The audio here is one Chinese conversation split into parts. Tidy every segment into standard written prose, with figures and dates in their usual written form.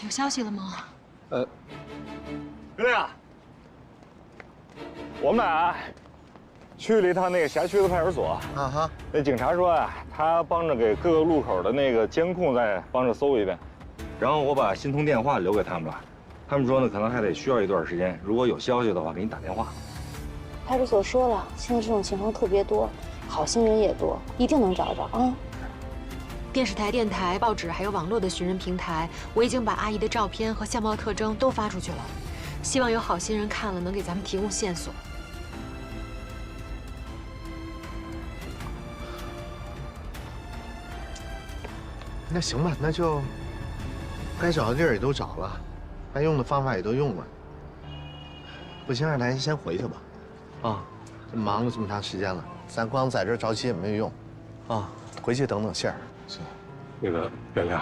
有消息了吗？刘亮，我们俩去了一趟那个辖区的派出所。啊哈，那警察说啊，他帮着给各个路口的那个监控再帮着搜一遍，然后我把新通电话留给他们了。他们说呢，可能还得需要一段时间，如果有消息的话，给你打电话。派出所说了，现在这种情况特别多，好心人也多，一定能找着啊。电视台、电台、报纸还有网络的寻人平台，我已经把阿姨的照片和相貌特征都发出去了，希望有好心人看了能给咱们提供线索。那行吧，那就该找的地儿也都找了，该用的方法也都用了。不行，咱先回去吧。啊，这忙了这么长时间了，咱光在这儿着急也没有用。啊，回去等等信儿。行，那个袁亮，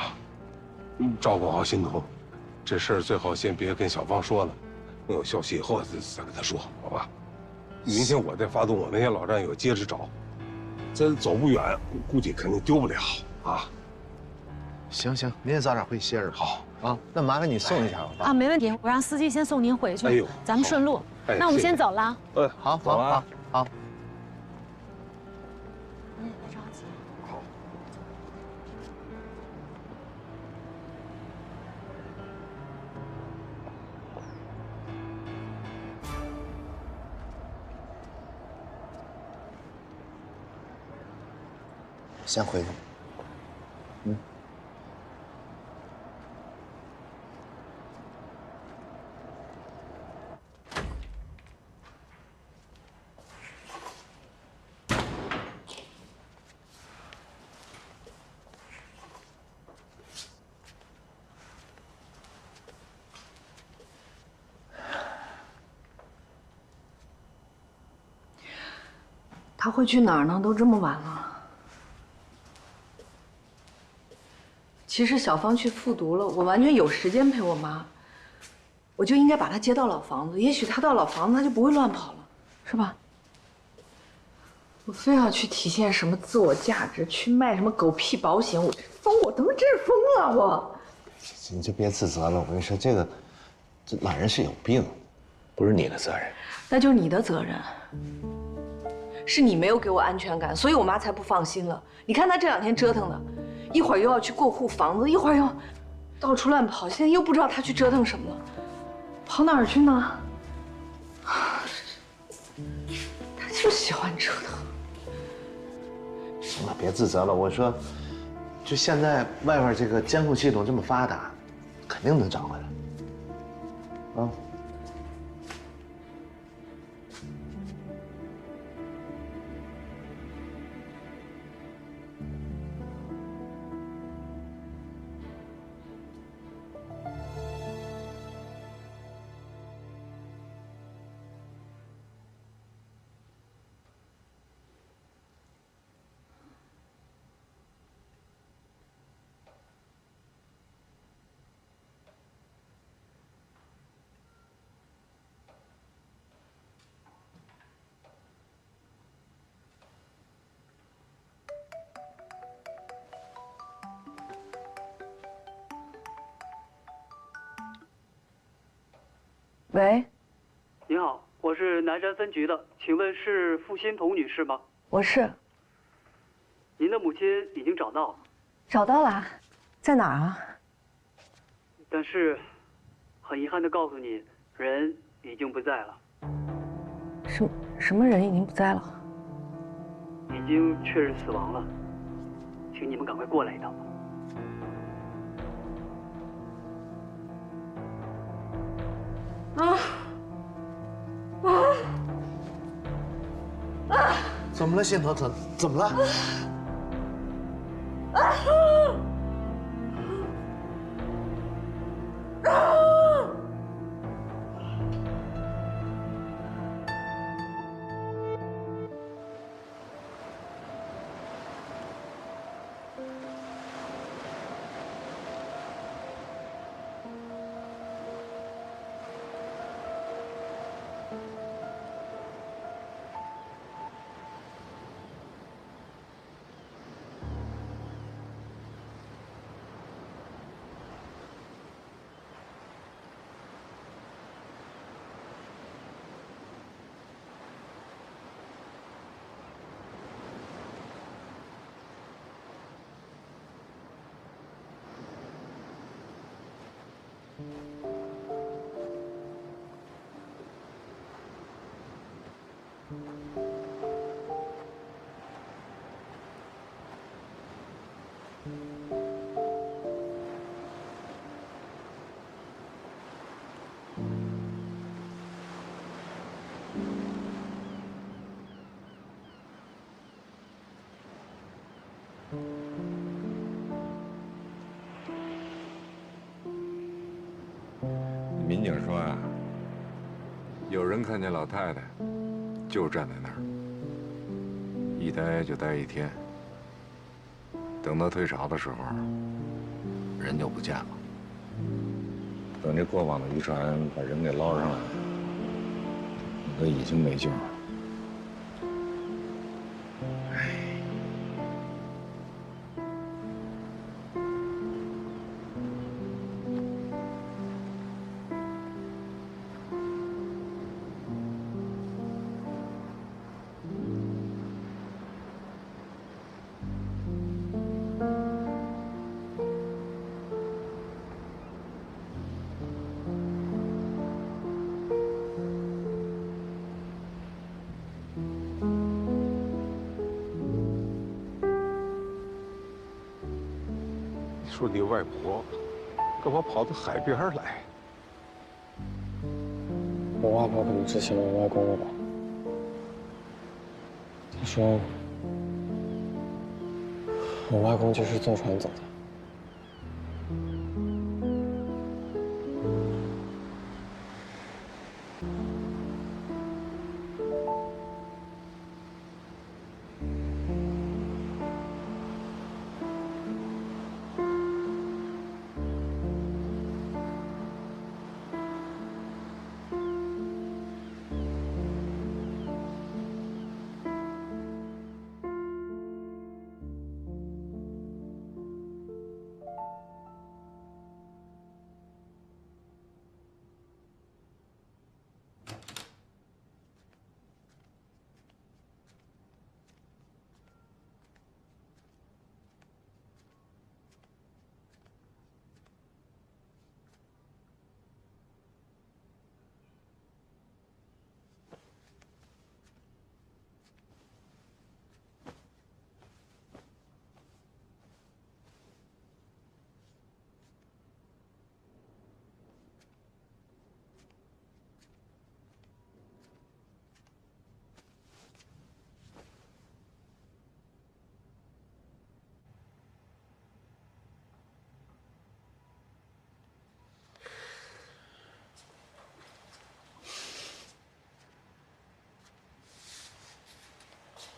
照顾好欣桐，这事儿最好先别跟小芳说了，等有消息以后再跟她说，好吧？明天我再发动我那些老战友接着找，咱走不远，估计肯定丢不了啊。行，您也早点回去歇着。好啊，那麻烦你送一下吧。啊，没问题，我让司机先送您回去。哎呦，咱们顺路。那我们先走了。好，好。您也别着急。好。先回去。他会去哪儿呢？都这么晚了。其实小芳去复读了，我完全有时间陪我妈，我就应该把她接到老房子。也许她到老房子，她就不会乱跑了，是吧？我非要去体现什么自我价值，去卖什么狗屁保险，我他妈真是疯了！我，你就别自责了。我跟你说，这老人是有病，不是你的责任。那就是你的责任。是你没有给我安全感，所以我妈才不放心了。你看她这2天折腾的，一会儿又要去过户房子，一会儿又到处乱跑，现在又不知道她去折腾什么了，跑哪儿去呢？她就喜欢折腾。行了，别自责了。我说，就现在外边这个监控系统这么发达，肯定能找回来。啊。喂，您好，我是南山分局的，请问是付欣桐女士吗？我是。您的母亲已经找到了。找到了，在哪儿啊？但是，很遗憾的告诉你，人已经不在了。什么人已经不在了？已经确认死亡了，请你们赶快过来一趟吧。怎么了，欣桐？怎么了？民警说啊，有人看见老太太就站在那儿，一待就待1天。等到退潮的时候，人就不见了。等这过往的渔船把人给捞上来，都已经没救了。说你外婆干嘛跑到海边来？我外婆可能之前问我外公了吧？他说我外公就是坐船走的。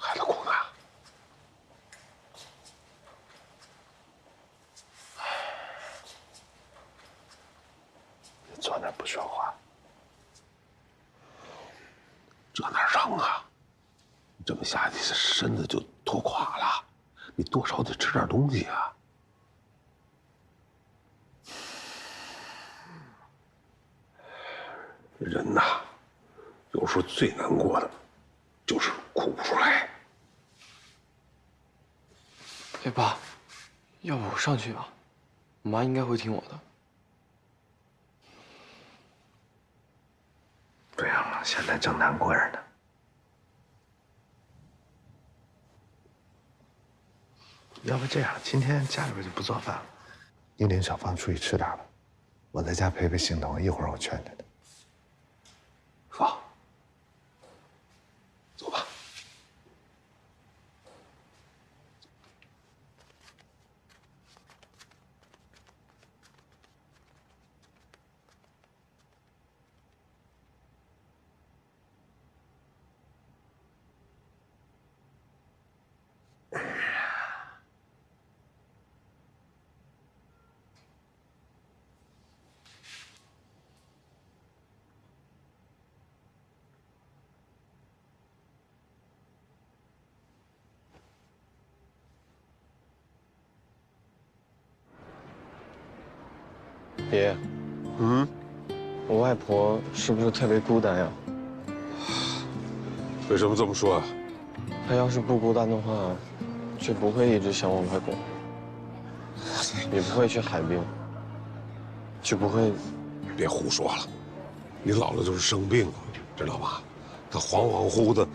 孩子哭呢？你坐那不说话，这哪成啊？这么下去，这身子就拖垮了。你多少得吃点东西啊。人呐，有时候最难过的，就是哭不出来。哎，爸，要不我上去吧，我妈应该会听我的。不行了，现在正难过着呢。要不这样，今天家里边就不做饭了，你领小芳出去吃点吧，我在家陪陪欣桐，一会儿我劝劝她。放，走吧。爷，我外婆是不是特别孤单呀？为什么这么说啊？她要是不孤单的话，就不会一直想我外公，也不会去海边，就不会……别胡说了，你姥姥就是生病了，知道吧？他恍恍惚惚的，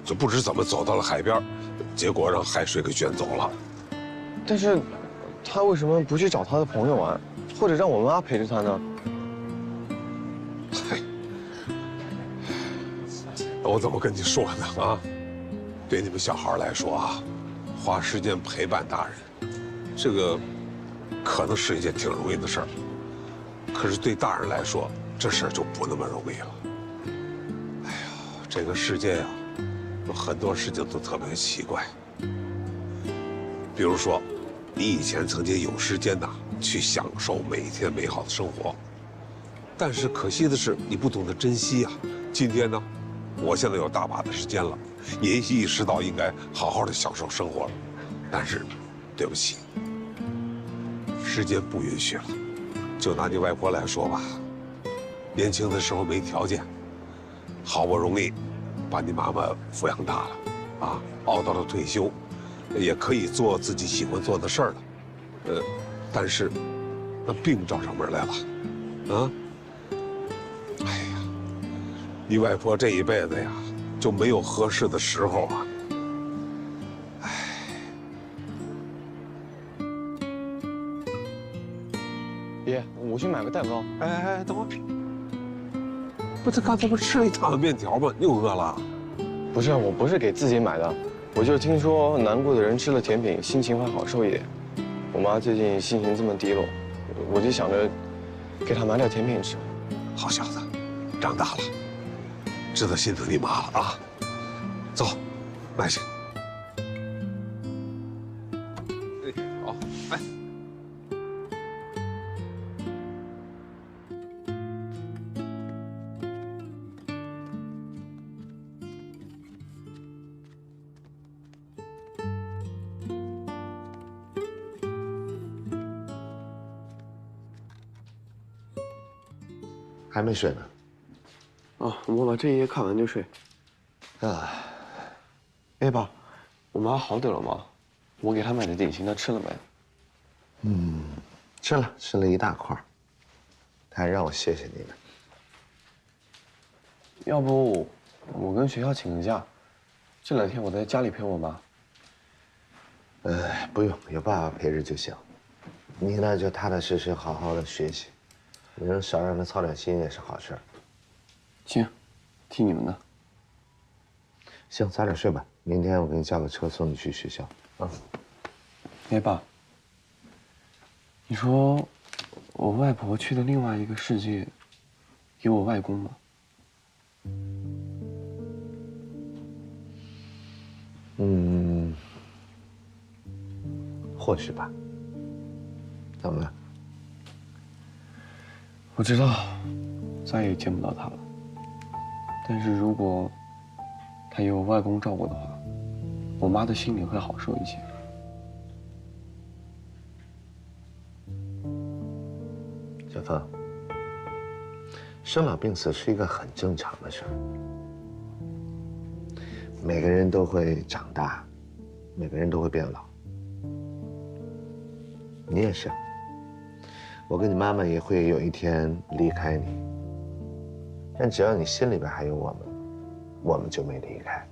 就不知怎么走到了海边，结果让海水给卷走了。但是，他为什么不去找他的朋友啊？或者让我妈陪着他呢？嗨，我怎么跟你说呢？啊，对你们小孩来说啊，花时间陪伴大人，这个可能是一件挺容易的事儿。可是对大人来说，这事儿就不那么容易了。哎呀，这个世界呀，有很多事情都特别奇怪。比如说，你以前曾经有时间呐去享受每一天美好的生活，但是可惜的是，你不懂得珍惜呀。今天呢，我现在有大把的时间了，也意识到应该好好的享受生活了。但是，对不起，时间不允许了。就拿你外婆来说吧，年轻的时候没条件，好不容易把你妈妈抚养大了，啊，熬到了退休，也可以做自己喜欢做的事儿了，但是那病找上门来了，啊，哎呀，你外婆这一辈子呀，就没有合适的时候啊。爷，我去买个蛋糕。哎，等会儿，不，他刚才不是吃了一汤碗面条吗？你又饿了？不是，我不是给自己买的，我就听说难过的人吃了甜品，心情会好受一点。我妈最近心情这么低落，我就想着给她买点甜品吃。好小子，长大了，知道心疼你妈了啊！走，买去。好，来。还没睡呢。啊，我把这一页看完就睡。啊，哎爸，我妈好点了吗？我给她买的点心，她吃了没？吃了一大块。她还让我谢谢你呢。要不我跟学校请个假，这2天我在家里陪我妈。不用，有爸爸陪着就行。你呢就踏踏实实好好的学习，你能少让他操点心也是好事。行，听你们的。行，早点睡吧。明天我给你叫个车送你去学校。啊。哎爸，你说我外婆去的另外一个世界，有我外公吗？或许吧。怎么了？我知道，再也见不到他了。但是如果他有我外公照顾的话，我妈的心里会好受一些。小凤，生老病死是一个很正常的事儿。每个人都会长大，每个人都会变老。你也是，我跟你妈妈也会有一天离开你，但只要你心里边还有我们，我们就没离开。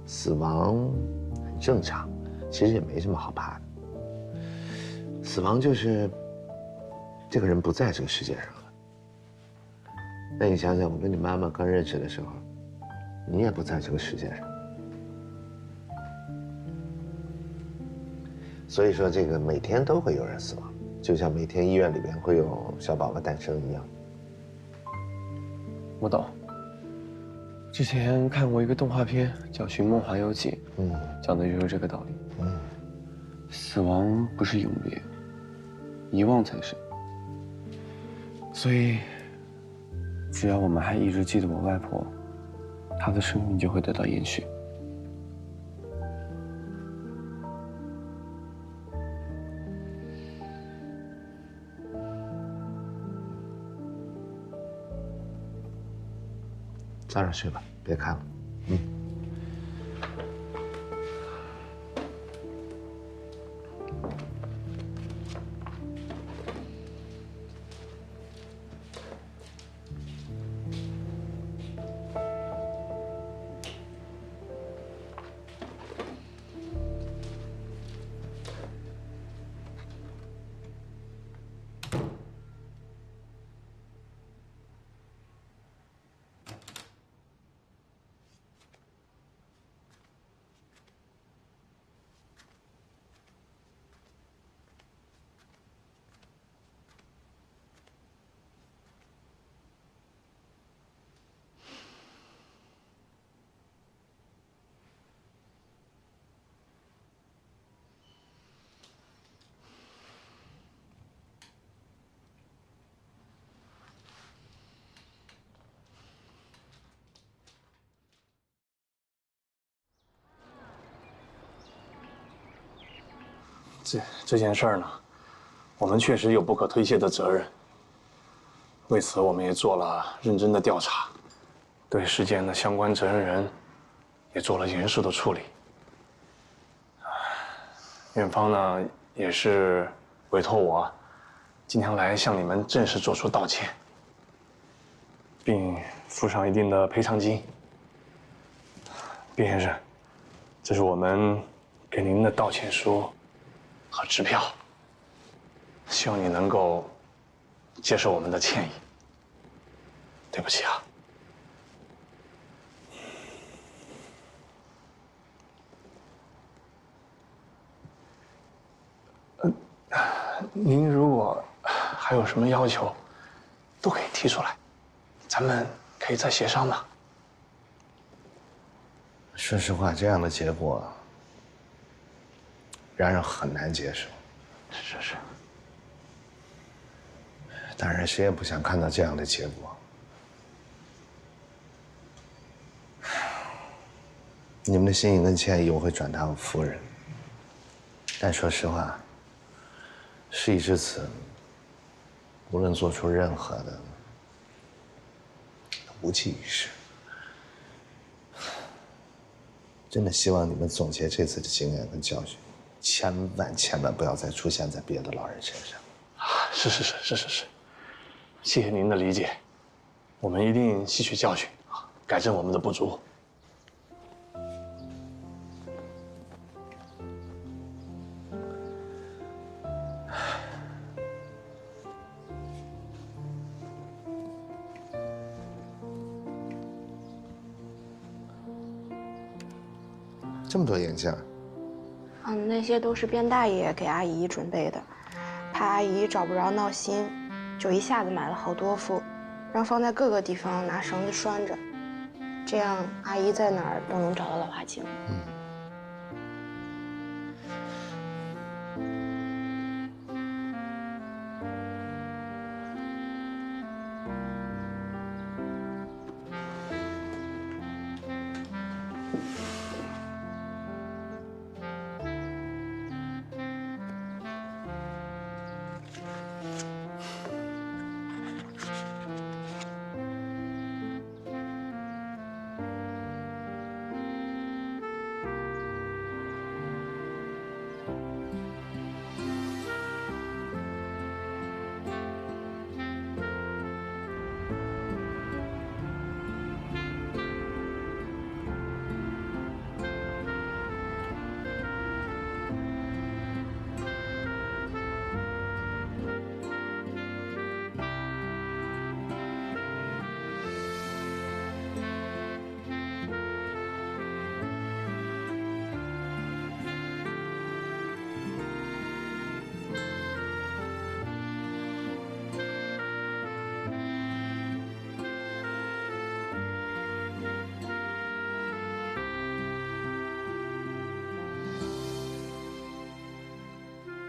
死亡很正常，其实也没什么好怕的。死亡就是这个人不在这个世界上了。那你想想，我跟你妈妈刚认识的时候，你也不在这个世界上。所以说，这个每天都会有人死亡，就像每天医院里边会有小宝宝诞生一样。我懂。之前看过一个动画片，叫《寻梦环游记》，讲的就是这个道理。死亡不是永别，遗忘才是。所以，只要我们还一直记得我外婆，她的生命就会得到延续。早点睡吧，别看了。这件事儿呢，我们确实有不可推卸的责任。为此，我们也做了认真的调查，对事件的相关责任人也做了严肃的处理。院方呢，也是委托我今天来向你们正式做出道歉，并付上一定的赔偿金。卞先生，这是我们给您的道歉书和支票，希望你能够接受我们的歉意。对不起啊。您如果还有什么要求，都可以提出来，咱们可以再协商嘛。说实话，这样的结果让人很难接受。是。当然，谁也不想看到这样的结果。你们的心意跟歉意我会转达我夫人，但说实话，事已至此，无论做出任何的，无济于事。真的希望你们总结这次的经验跟教训，千万不要再出现在别的老人身上。是，谢谢您的理解，我们一定吸取教训，改正我们的不足。这么多眼镜，那些都是卞大爷给阿姨准备的，怕阿姨找不着闹心，就一下子买了好多副，让放在各个地方拿绳子拴着，这样阿姨在哪儿都能找到老阿青。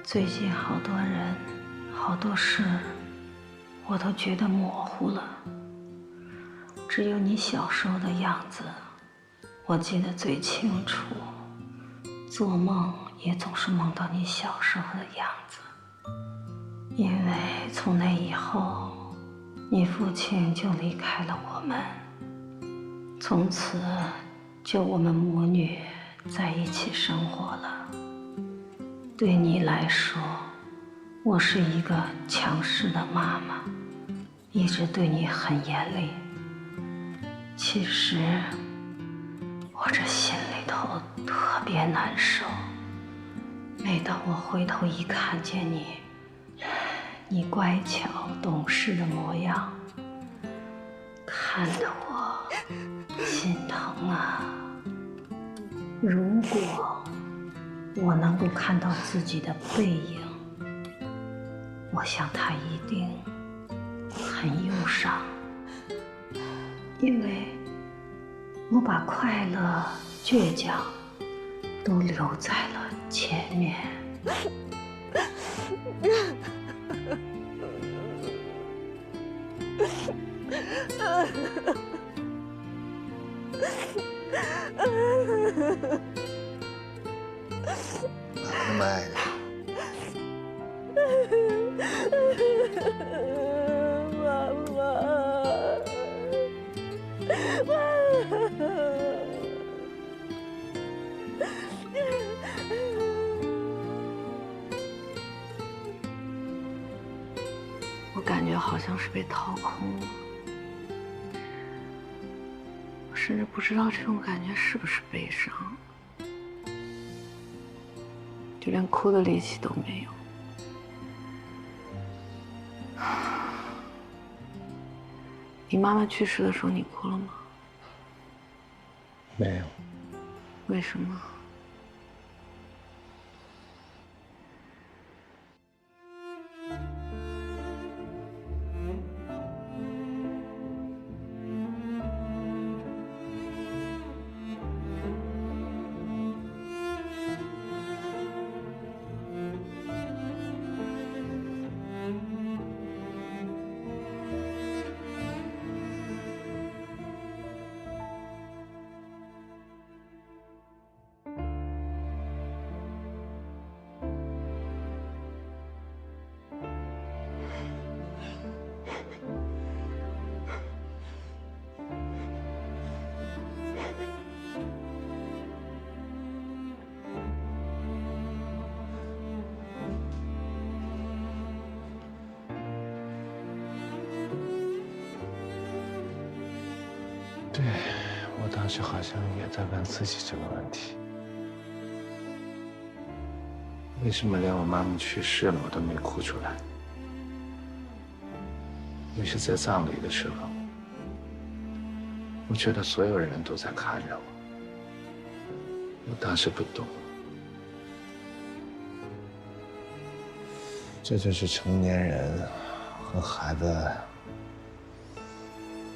最近好多人、好多事，我都觉得模糊了。只有你小时候的样子，我记得最清楚。做梦也总是梦到你小时候的样子。因为从那以后，你父亲就离开了我们，从此就我们母女在一起生活了。对你来说，我是一个强势的妈妈，一直对你很严厉。其实，我这心里头特别难受。每当我回头一看见你乖巧懂事的模样，看得我心疼啊。如果我能够看到自己的背影，我想他一定很忧伤，因为我把快乐、倔强都留在了前面。爸爸那么爱你，妈妈。我感觉好像是被掏空了，我甚至不知道这种感觉是不是悲伤，就连哭的力气都没有。你妈妈去世的时候，你哭了吗？没有。为什么？对，我当时好像也在问自己这个问题：为什么连我妈妈去世了我都没哭出来？尤其在葬礼的时候，我觉得所有人都在看着我。我当时不懂，这就是成年人和孩子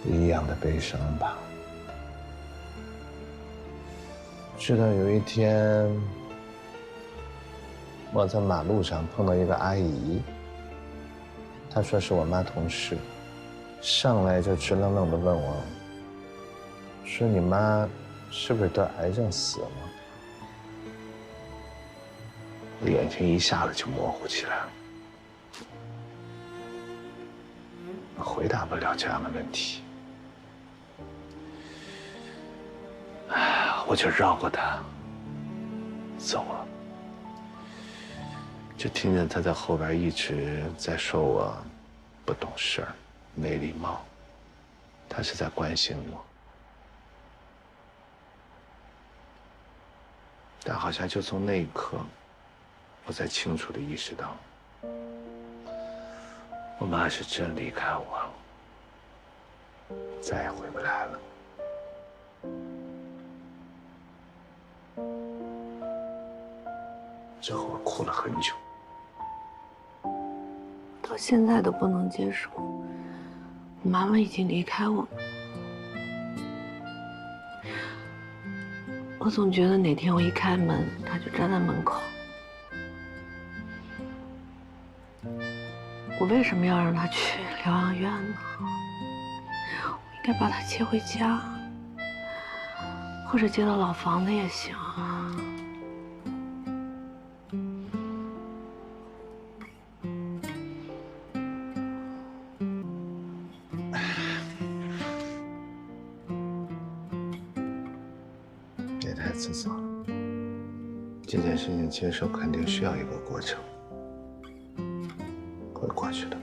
不一样的悲伤吧。直到有一天，我在马路上碰到一个阿姨，她说是我妈同事，上来就直愣愣地问我，说你妈是不是得癌症死了？我眼睛一下子就模糊起来了，我回答不了这样的问题。我就绕过他走了，就听见他在后边一直在说我不懂事儿、没礼貌，他是在关心我。但好像就从那一刻，我才清楚地意识到，我妈是真离开我了，再也回不来了。之后我哭了很久，到现在都不能接受，我妈妈已经离开我了。我总觉得哪天我一开门，她就站在门口。我为什么要让她去疗养院呢？我应该把她接回家，或者接到老房子也行。别太自责了，这件事情接受肯定需要一个过程，会过去的。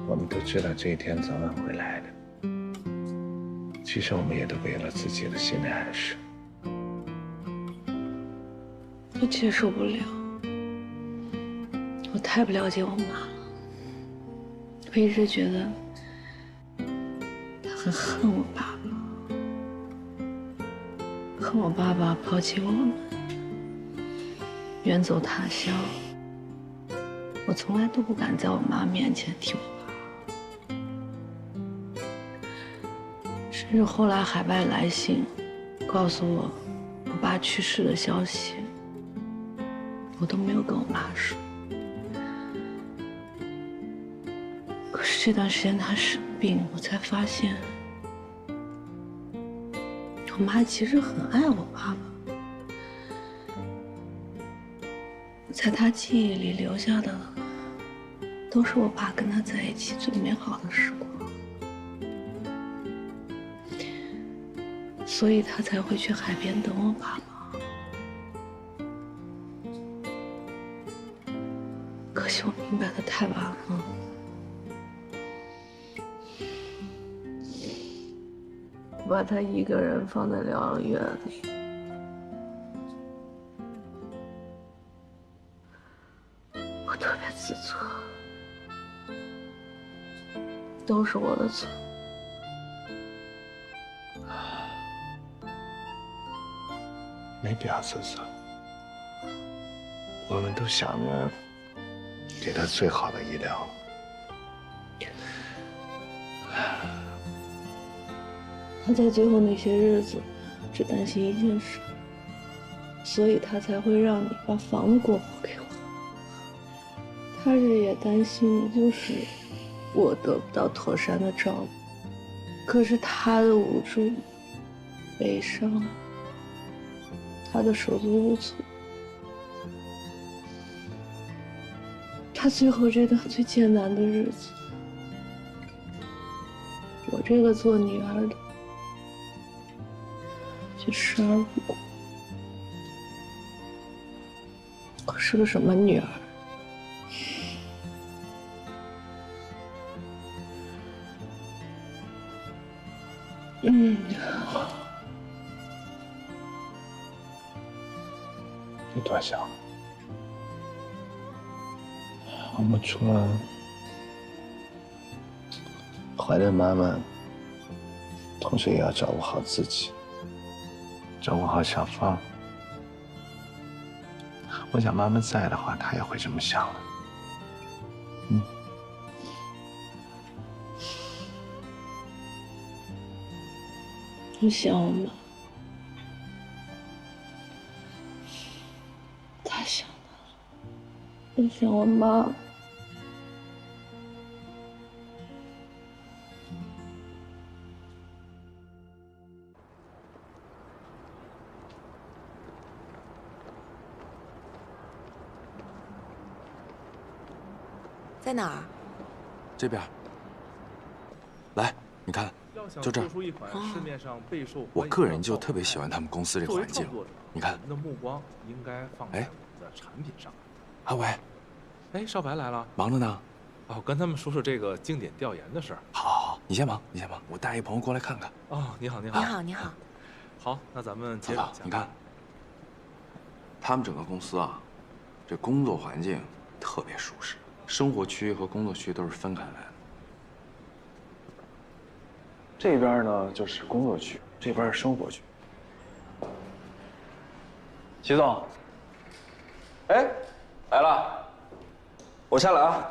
我们都知道这一天早晚会来的，其实我们也都给了自己的心理暗示。我接受不了，我太不了解我妈了。我一直觉得她很恨我爸爸，恨我爸爸抛弃我们，远走他乡。我从来都不敢在我妈面前提我爸，甚至后来海外来信告诉我我爸去世的消息，我都没有跟我妈说。可是这段时间她生病，我才发现，我妈其实很爱我爸爸。在他记忆里留下的，都是我爸跟他在一起最美好的时光，所以他才会去海边等我爸爸。可惜我明白的太晚了。把他一个人放在疗养院里，我特别自责，都是我的错。没必要自责，我们都想着给他最好的医疗。他在最后那些日子，只担心一件事，所以他才会让你把房子过户给我。他日夜担心的就是我得不到妥善的照顾，可是他的无助、悲伤，他的手足无措，他最后这段最艰难的日子，我这个做女儿的却视而不顾。我是个什么女儿？别多想，我们除了怀着妈妈，同时也要照顾好自己，照顾好小芳。我想妈妈在的话，她也会这么想的。我想我妈，太想她了。我想我妈。在哪儿？这边。来，你看，就这儿。我个人就特别喜欢他们公司这个环境。你看，的目光应该放在我们的产品上。阿伟，哎，少白来了，忙着呢。哦，跟他们说说这个经典调研的事儿。好，你先忙，你先忙，我带一朋友过来看看。哦，你好，你好。你好，你好。好，那咱们接着讲。你看，他们整个公司啊，这工作环境特别舒适。生活区和工作区都是分开来的。这边呢就是工作区，这边是生活区。齐总，哎，来了，我下来啊。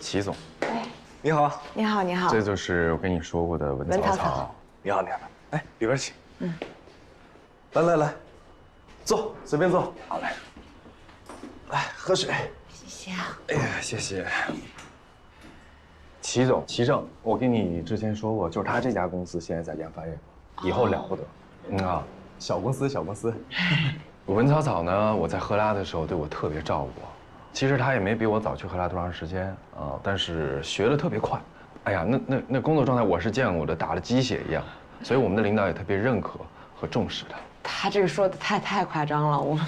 齐总，哎，你好。你好，你好。这就是我跟你说过的文草草。你好，你好。哎，里边请。来来来。坐，随便坐。好嘞。来，喝水。谢谢啊。哎呀，谢谢。齐总，齐正，我跟你之前说过，就是他这家公司现在在研发这个，以后了不得。小公司，小公司。文草草呢，我在赫拉的时候对我特别照顾我。其实他也没比我早去赫拉多长时间啊，但是学得特别快。哎呀，那工作状态我是见过的，打了鸡血一样。所以我们的领导也特别认可和重视他。他这个说的太夸张了，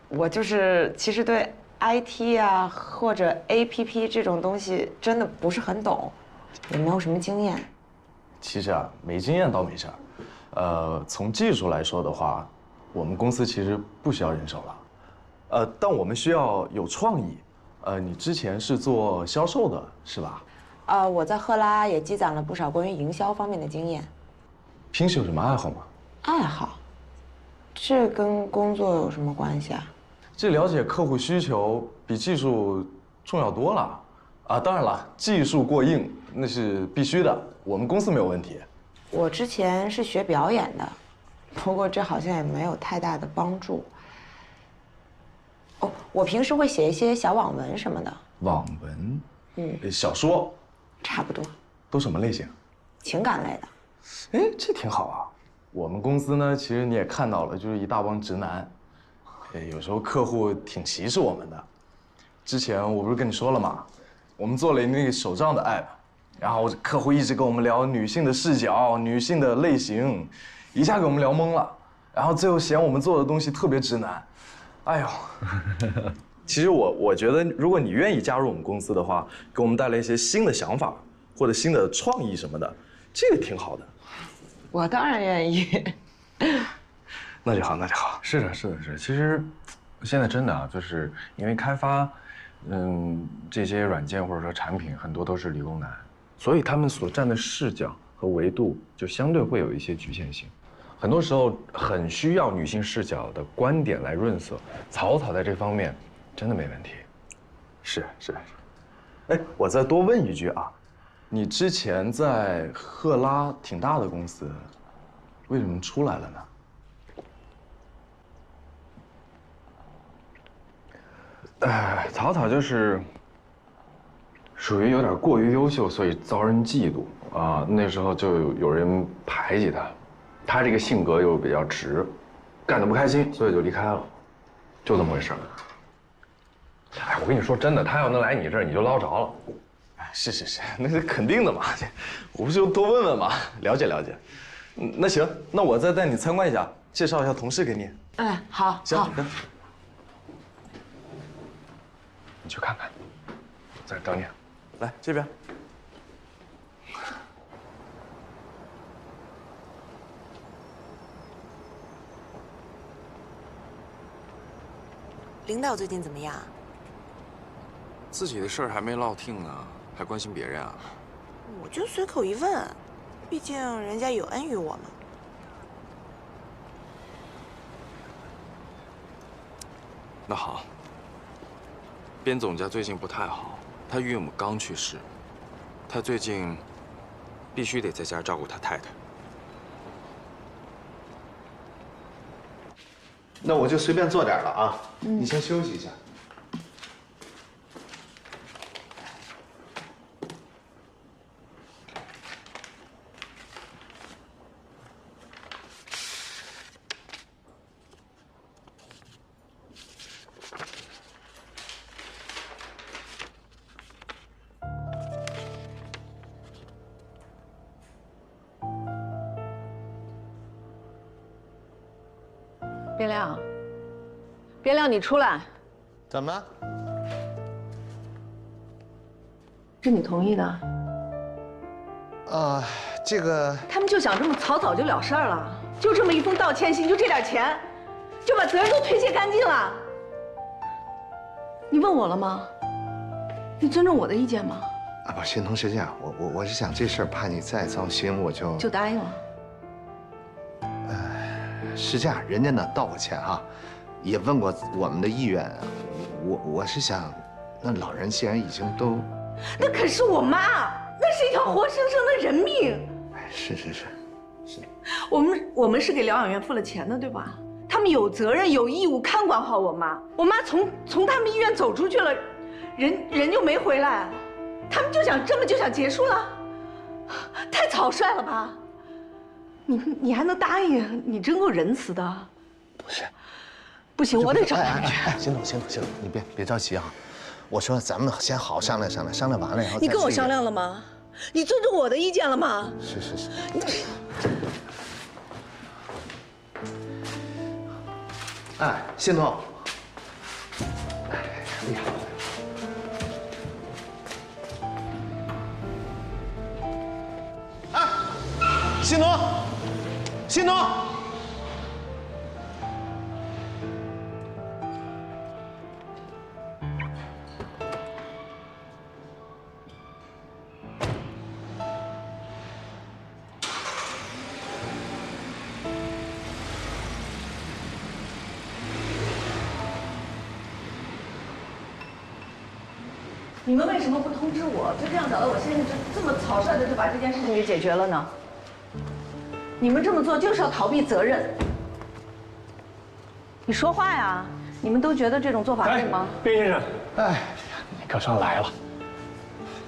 我就是其实对 IT 啊或者 APP 这种东西真的不是很懂，也没有什么经验。其实啊，没经验倒没事儿。从技术来说的话，我们公司其实不需要人手了。但我们需要有创意。你之前是做销售的是吧？我在赫拉也积攒了不少关于营销方面的经验。平时有什么爱好吗？爱好？这跟工作有什么关系啊？这了解客户需求比技术重要多了啊！当然了，技术过硬那是必须的，我们公司没有问题。我之前是学表演的，不过这好像也没有太大的帮助。哦，我平时会写一些小网文什么的。网文？小说？差不多。都什么类型？情感类的。哎，这挺好啊。我们公司呢，其实你也看到了，就是一大帮直男，有时候客户挺歧视我们的。之前我不是跟你说了吗？我们做了那个手账的 app， 然后客户一直跟我们聊女性的视角、女性的类型，一下给我们聊懵了，然后最后嫌我们做的东西特别直男。哎呦，其实我觉得，如果你愿意加入我们公司的话，给我们带来一些新的想法或者新的创意什么的，这个挺好的。我当然愿意。那就好，那就好。是的，是的，是的。其实，现在真的啊，就是因为开发，这些软件或者说产品很多都是理工男，所以他们所站的视角和维度就相对会有一些局限性，很多时候很需要女性视角的观点来润色。草草在这方面真的没问题。是。哎，我再多问一句啊。你之前在赫拉挺大的公司，为什么出来了呢？草草就是属于有点过于优秀，所以遭人嫉妒啊。那时候就有人排挤他，他这个性格又比较直，干得不开心，所以就离开了，就这么回事。哎，我跟你说真的，他要能来你这儿，你就捞着了。是，那是肯定的嘛。我不是就多问问嘛，了解。那行，那我再带你参观一下，介绍一下同事给你。哎，好，行。你去看看，我在这等你。来这边。领导最近怎么样？自己的事儿还没落听呢，还关心别人啊？我就随口一问，毕竟人家有恩于我们。那好，边总家最近不太好，他岳母刚去世，他最近必须得在家照顾他太太。那我就随便做点了啊，你先休息一下。边亮，你出来！怎么了？是你同意的？这个他们就想这么草草就了事儿了，就这么一封道歉信，就这点钱，就把责任都推卸干净了。你问我了吗？你尊重我的意见吗？不，欣桐是这样，我是想这事儿怕你再糟心，我就答应了。是这样，人家呢道过歉哈，也问过我们的意愿，我是想，那老人既然已经都，那可是我妈，那是一条活生生的人命。是。我们是给疗养院付了钱的，对吧？他们有责任有义务看管好我妈。我妈从他们医院走出去了，人就没回来，他们就想结束了，太草率了吧？你还能答应？你真够仁慈的。不行，我得找他们去。欣桐，你别着急啊。我说咱们先好好商量商量，商量完了以后你跟我商量了吗？你尊重我的意见了吗？是。哎，欣桐，厉害。哎，欣桐。你们为什么不通知我？就这样搞得我现在这么草率的就把这件事情给解决了呢？你们这么做就是要逃避责任。你说话呀！你们都觉得这种做法对吗？边先生，哎，你可算来了。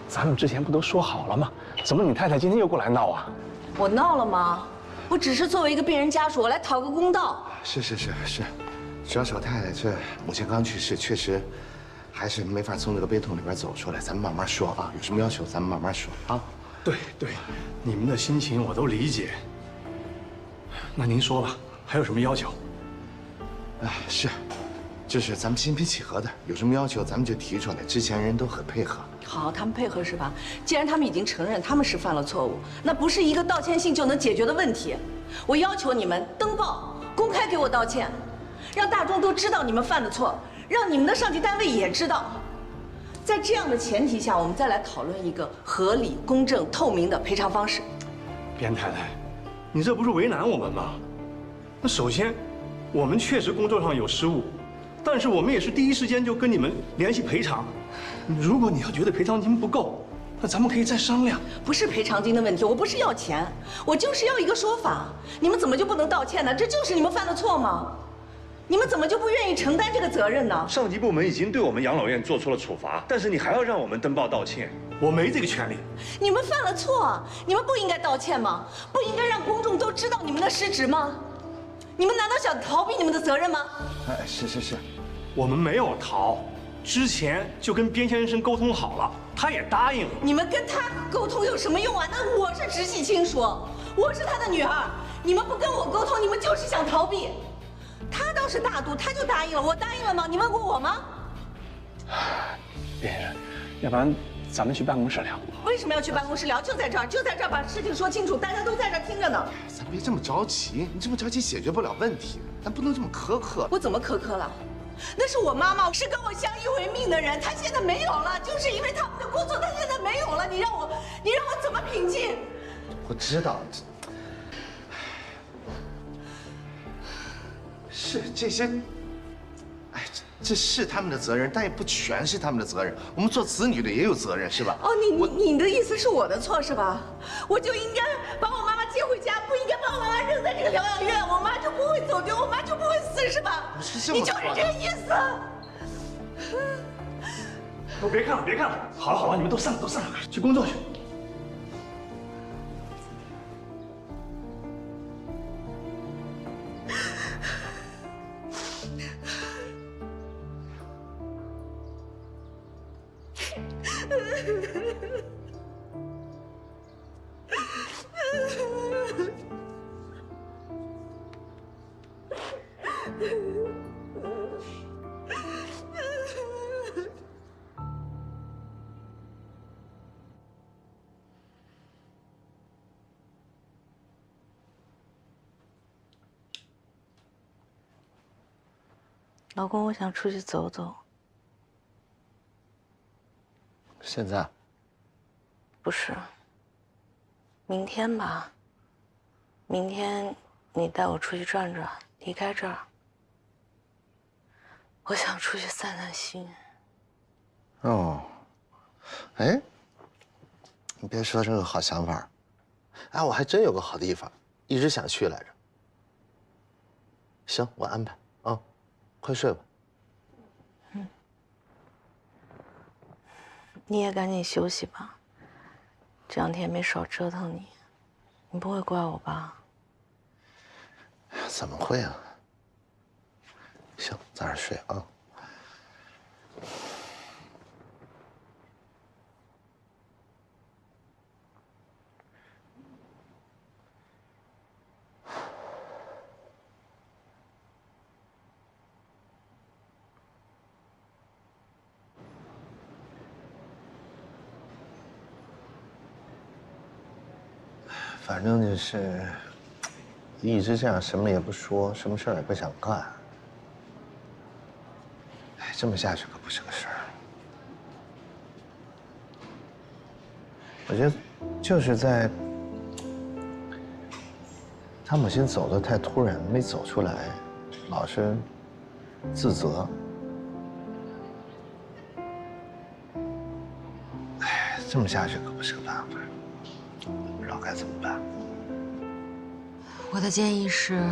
咱们之前不都说好了吗？怎么你太太今天又过来闹啊？我闹了吗？我只是作为一个病人家属，我来讨个公道。是，主要是我太太这母亲刚去世，确实还是没法从这个悲痛里边走出来。咱们慢慢说啊，有什么要求咱们慢慢说啊。对，你们的心情我都理解。那您说吧，还有什么要求？是，就是咱们心平气和的，有什么要求咱们就提出来。之前人都很配合。好，他们配合是吧？既然他们已经承认他们是犯了错误，那不是一个道歉信就能解决的问题。我要求你们登报，公开给我道歉，让大众都知道你们犯的错，让你们的上级单位也知道。在这样的前提下，我们再来讨论一个合理、公正、透明的赔偿方式。边太太，你这不是为难我们吗？那首先，我们确实工作上有失误，但是我们也是第一时间就跟你们联系赔偿。如果你要觉得赔偿金不够，那咱们可以再商量。不是赔偿金的问题，我不是要钱，我就是要一个说法。你们怎么就不能道歉呢？这就是你们犯的错吗？你们怎么就不愿意承担这个责任呢？上级部门已经对我们养老院做出了处罚，但是你还要让我们登报道歉，我没这个权利。你们犯了错，你们不应该道歉吗？不应该让公众都知道你们的失职吗？你们难道想逃避你们的责任吗？是，我们没有逃，之前就跟边先生沟通好了，他也答应了。你们跟他沟通有什么用啊？那我是直系亲属，我是他的女儿，你们不跟我沟通，你们就是想逃避。他倒是大度，他就答应了，我答应了吗？你问过我吗？边先生，要不然咱们去办公室聊。为什么要去办公室聊？就在这儿，把事情说清楚，大家都在这儿听着呢。咱别这么着急，你这么着急解决不了问题，咱不能这么苛刻。我怎么苛刻了？那是我妈妈，是跟我相依为命的人，她现在没有了，就是因为他们的工作，她现在没有了。你让我怎么平静？我知道，是这些，这是他们的责任，但也不全是他们的责任。我们做子女的也有责任，是吧？哦，你的意思是我的错是吧？我就应该把我妈妈接回家，不应该把我妈妈扔在这个疗养院，我妈就不会走丢，我妈就不会死，是吧？不是这么说的。你就是这个意思。都别看了，好了，你们都散了，去工作去。老公，我想出去走走。现在？不是。明天吧。明天你带我出去转转，离开这儿。我想出去散散心。哦，哎，你别说这个好想法，哎，我还真有个好地方，一直想去来着。行，我安排啊。快睡吧。你也赶紧休息吧。这2天没少折腾你，你不会怪我吧？怎么会啊？行，早点睡啊。反正就是一直这样，什么也不说，什么事儿也不想干。哎，这么下去可不是个事儿。我觉得就是在他母亲走得太突然，没走出来，老是自责。哎，这么下去可不是个办法。不知道该怎么办。我的建议是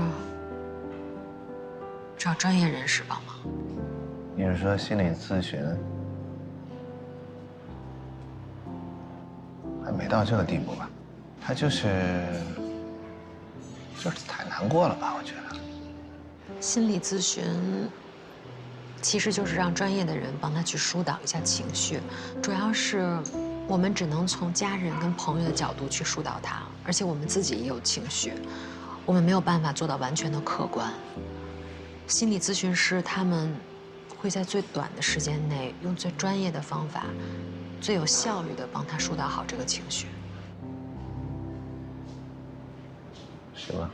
找专业人士帮忙。你是说心理咨询？还没到这个地步吧？他就是就是太难过了吧？我觉得。心理咨询其实就是让专业的人帮他去疏导一下情绪，主要是我们只能从家人跟朋友的角度去疏导他，而且我们自己也有情绪，我们没有办法做到完全的客观。心理咨询师他们会在最短的时间内，用最专业的方法，最有效率的帮他疏导好这个情绪。行了。